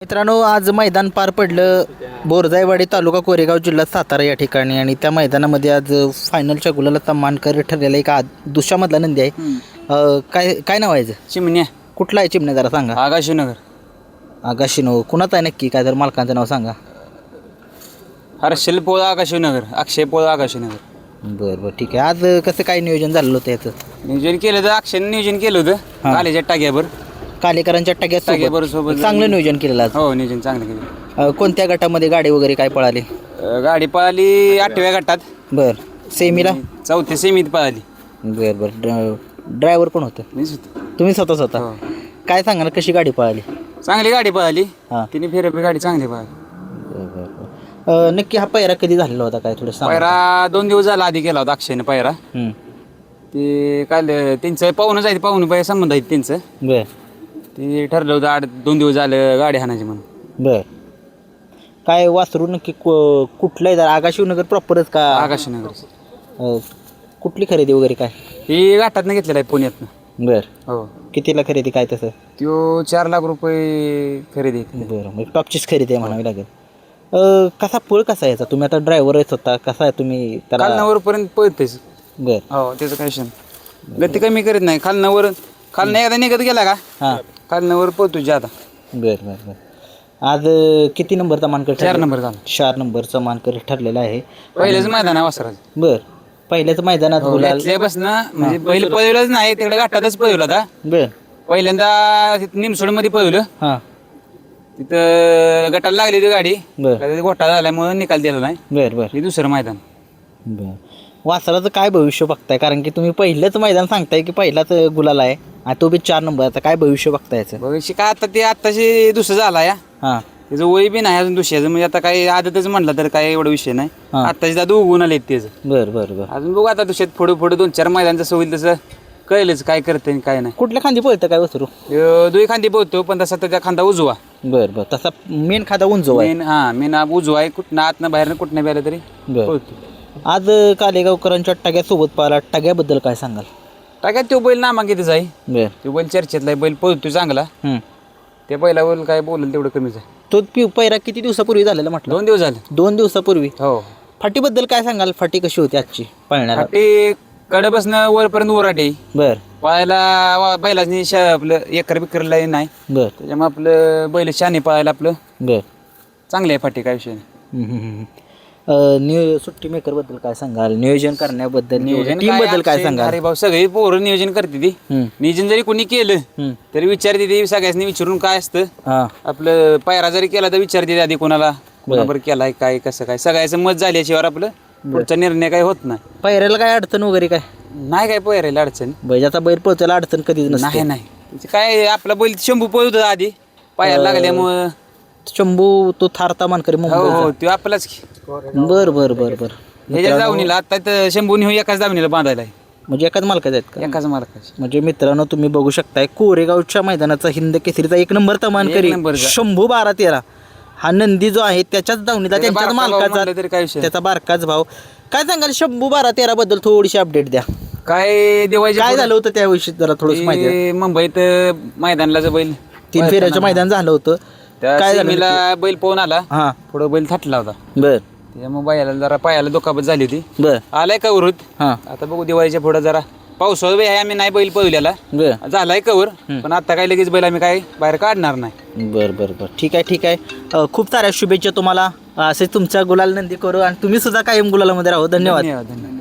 मित्रांनो, आज मैदान पार पडलं बोरजाईवाडी तालुका कोरेगाव जिल्हा सातारा या ठिकाणी. आणि त्या मैदानामध्ये आज फायनलच्या गुलालाचा मानकरी ठरलेला एक दुशामधला नंदी आहे. काय काय नाव आहे याचं? चिमण्या. कुठला आहे चिमण्या, जरा सांगा. आकाशीनगर. आगाशिनो कुणाचं आहे नक्की, काय जर मालकांचं नाव सांगा. हर्षल पोळ आकाशीनगर, अक्षय पोळ आकाशीनगर. बरं बरं, ठीक आहे. आज कसं काय नियोजन झालेलं होतं याचं? नियोजन केलं तर अक्षयने नियोजन केलं होतं कालेच्या टाक्यावर. कालेकरांच्या टाक्यावर टग्यात सोबत चांगलं नियोजन केलेलं आज. हो, नियोजन चांगलं केलं. कोणत्या गटामध्ये गाडी वगैरे काय पळाली? गाडी पळाली 8व्या गटात. बरं, सेमीला? 4थ्या सेमीत पळाली. बरं बरं. ड्रायव्हर पण होतं? मीच होतो. तुम्ही स्वतः हो. काय सांगा, कशी गाडी पळाली? चांगली गाडी पळाली. हां. तिने फेरपी गाडी चांगली पळाली. नक्की हा पैरा कधी झालेला होता, काय थोडं सांगा. पायरा 2 दिवस झाला आधी केला होता अक्षयने पायरा. ते काल त्यांचं पाहुणं जायचं, पाहुणं पाय संबंध आहेत त्यांचं. बर ते ठरलं होतं 2 दिवस झालं गाडी हाणायची म्हणून. बर. काय वासरू नक्की कुठलं आहे? आगाशिवनगर प्रॉपरच का? आकाशीनगर. कुठली खरेदी वगैरे काय? ही घाटातनं घेतलेला आहे पुण्यातनं. बर. हो. कितीला खरेदी काय तसं? त्यो 4 लाख रुपये खरेदी आहे. बरं, मग टॉपचीच खरेदी आहे म्हणावी लागेल. कसा पळ कसा यायचा? तुम्ही आता ड्रायव्हरच होता, कसा आहे तुम्ही त्याला? खालनावरपर्यंत पळतेच. बर. हो, त्याचं काय क्षण गती कमी करीत नाही. खालनं एकदा निघत गेला का हां. खालनावर पळतो जाता. बर बर बर. आज किती नंबरचा मानकरी? 4 नंबर झाला. 4 नंबरचा मानकरी ठरलेला आहे. पहिलेच मैदान आहे वासराचं. बर. पहिल्याच मैदानात गुलाल. म्हणजे पहिले पळवलंच नाही, तिकडे घाटातच पळवलं होता. बर. पहिल्यांदा निमसोडमध्ये पळवलं. हां. तिथं गटाला लागली होती गाडी. बर घोटाळा झाल्यामुळे निकाल दिला नाही. बर बर हे दुसरं मैदान. बर. वासराचं काय भविष्य बघताय? कारण की तुम्ही पहिलंच मैदान सांगताय की पहिलाच गुलाल आहे आणि तो बी 4 नंबरचा. काय भविष्य बघताय याचं? भविष्य काय, आता ते आत्ताशी दुसरं झाला या. हां. त्याचं वय बी नाही अजून दुसऱ्याचं, म्हणजे आता काही आदतच म्हटलं तर काय एवढा विषय नाही. हां. आत्ताची दादा उगवून आले त्याचं. बर बर बर. अजून बघू आता दुसऱ्यात पुढे 2-4 मैदान जसं होईल तसं कळेलच काय करते आणि काय नाही. कुठल्या खांदी पळतं काय वासरू? दुई खांदी पोहतो, पण तसा त्याचा खांदा उजवा. बर बर. तसा मेन खांदा उंच आहे. मेन उजवा आहे. कुठं आतनं बाहेरनं कुठनं बी आलं तरी बर. पोहतो. आज कालेगावकरांच्या टग्यासोबत पाहिला. टग्याबद्दल काय सांगाल? टाक्यात तो बैल नामांकितच आहे. बर. तो बैल चर्चेतला आहे. बैल पोहतो चांगला. त्या बैलावर काय बोलेल तेवढं कमीच आहे. तो पैरा किती दिवसापूर्वी झालेला म्हटलं? 2 दिवस झाले. 2 दिवसापूर्वी. हो. फाटीबद्दल काय सांगाल? फाटी कशी होती आजची पाळण्याला? ते कडबसनं वरपर्यंत उराटे. बर पाहायला बैलाच आपलं एकर बिकरला नाही. बर त्याच्यामुळे आपलं बैल शाने पाहायला आपलं बर. चांगले आहे फाटी, काय विषय नाही. सुट्टी मेकर बद्दल काय सांगाल? नियोजन करण्याबद्दल, नियोजन टीम बद्दल काय सांगाल? अरे भाऊ, सगळी पोरं नियोजन करते ती. नियोजन जरी कोणी केलं तरी विचारते ती, सगळ्यांनी विचारून काय असतं. हां. आपलं पायरा जरी केला तर विचारते आधी कोणाला, कोणाबर केलाय काय कसं काय, सगळ्याचं मत झाल्याशिवाय आपलं पुढचा निर्णय काय होत नाही. पायऱ्याला काय अडचण वगैरे काय नाही काय पायऱ्याला अडचण बैजाचा बैल पोहोचायला अडचण कधीच नसते? नाही. त्याचं काय, आपला बैल शंभू पळत होता आधी पायाला लागल्यामुळं. शंभू तो थारता मानकरी हो मुंबई. हो, तो आपलाच की. बर बर बर बर. ह्याच्या दावणीला आता तर शंभूनी एकाच दावणीला बांधायला आहे. म्हणजे एकाच मालकाचे आहेत का? एकाच मालकाची. म्हणजे मित्रांनो, तुम्ही बघू शकताय कोरेगावच्या मैदानाचा हिंद केसरीचा 1 नंबरचा मानकरी एक नंबरचा. शंभू 12-13 हा नंदी जो आहे त्याच्याच दावणीला, त्याचा त्यांच्याच बारका भाव मालकाचा, म्हणलं तरी काय विषय. त्याचा बारकाच भाव. काय सांगाल शंभू 12-13 बद्दल? थोडीशी अपडेट द्या. काय देवायचे काय झालं होतं त्याविषयी जरा थोडंसं माहिती द्या. मुंबईत मैदानाला बैल 3 फेऱ्याचं मैदान झालं होतं. काय झालं? मला बैल पोहून आला. हां. पुढं बैल थाटला होता. बर त्याच्यामुळे बैलाला जरा पायाला दुखापत झाली होती. बर. आलाय कवर. हां. आता बघू दिवाळीच्या पुढं जरा पावसाळा बी आहे, आम्ही नाही बैल पळवलेला. बर झालाय कवर, पण आता काय लगेच बैल आम्ही काय बाहेर काढणार नाही. बर बर बर. ठीक आहे ठीक आहे. खूप साऱ्या शुभेच्छा तुम्हाला. असेच तुमच्या गुलाल नंदी करू आणि तुम्ही सुद्धा कायम गुलालामध्ये राहू. धन्यवाद. धन्यवाद.